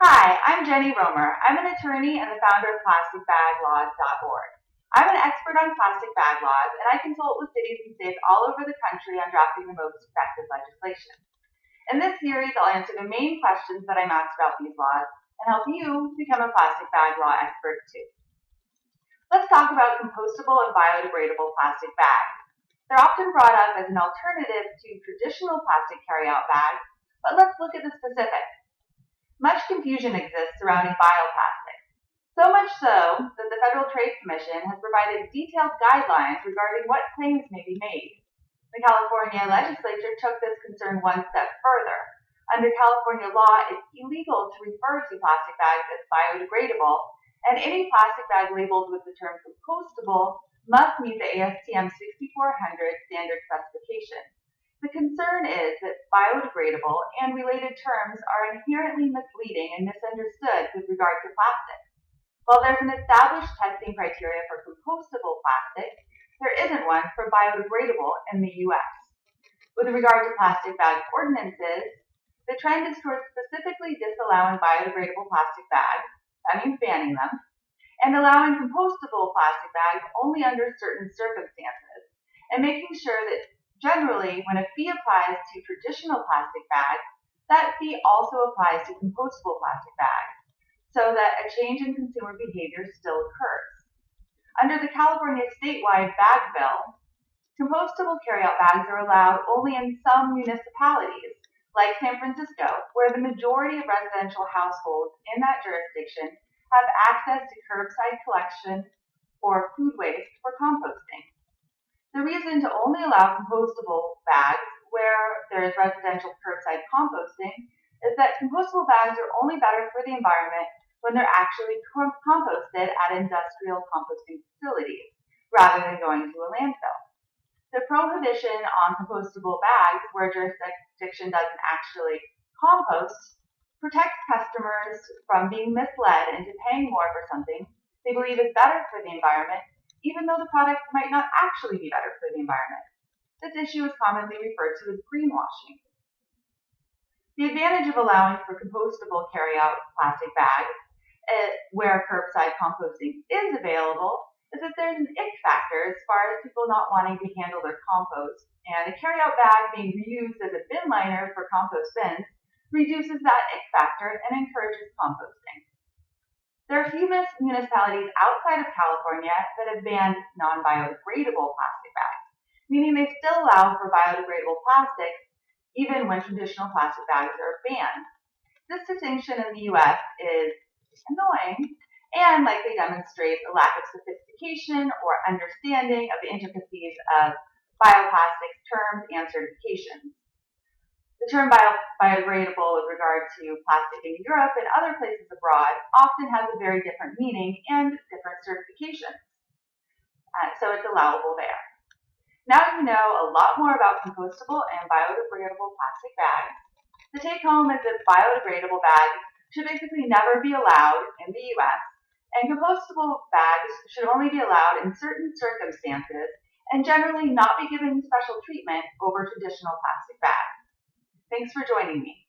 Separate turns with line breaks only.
Hi, I'm Jennie Romer. I'm an attorney and the founder of plasticbaglaws.org. I'm an expert on plastic bag laws, and I consult with cities and states all over the country on drafting the most effective legislation. In this series, I'll answer the main questions that I'm asked about these laws and help you become a plastic bag law expert too. Let's talk about compostable and biodegradable plastic bags. They're often brought up as an alternative to traditional plastic carryout bags, but let's look at the specifics. Much confusion exists surrounding bioplastics, so much so that the Federal Trade Commission has provided detailed guidelines regarding what claims may be made. The California legislature took this concern one step further. Under California law, it's illegal to refer to plastic bags as biodegradable, and any plastic bag labeled with the term compostable must meet the ASTM 6400 standard specification. The concern is that biodegradable and related terms are inherently misleading and misunderstood with regard to plastic. While there's an established testing criteria for compostable plastic, there isn't one for biodegradable in the U.S. With regard to plastic bag ordinances, the trend is towards specifically disallowing biodegradable plastic bags, that means banning them, and allowing compostable plastic bags only under certain circumstances, and making sure that generally, when a fee applies to traditional plastic bags, that fee also applies to compostable plastic bags, so that a change in consumer behavior still occurs. Under the California statewide bag bill, compostable carryout bags are allowed only in some municipalities, like San Francisco, where the majority of residential households in that jurisdiction have access to curbside collection or food waste for composting. The reason to only allow compostable bags where there is residential curbside composting is that compostable bags are only better for the environment when they're actually composted at industrial composting facilities rather than going to a landfill. The prohibition on compostable bags where a jurisdiction doesn't actually compost protects customers from being misled into paying more for something they believe is better for the environment, even though the product might not actually be better for the environment. This issue is commonly referred to as greenwashing. The advantage of allowing for compostable carryout plastic bags where curbside composting is available is that there's an ick factor as far as people not wanting to handle their compost, and a carryout bag being reused as a bin liner for compost bins reduces that ick factor and encourages composting. There are a few municipalities outside of California that have banned non-biodegradable plastic bags, meaning they still allow for biodegradable plastics even when traditional plastic bags are banned. This distinction in the U.S. is annoying and likely demonstrates a lack of sophistication or understanding of the intricacies of bioplastics terms and certifications. The term biodegradable with regard to plastic in Europe and other places abroad often has a very different meaning and different certifications, so it's allowable there. Now you know a lot more about compostable and biodegradable plastic bags. The take home is that biodegradable bags should basically never be allowed in the U.S., and compostable bags should only be allowed in certain circumstances and generally not be given special treatment over traditional plastic bags. Thanks for joining me.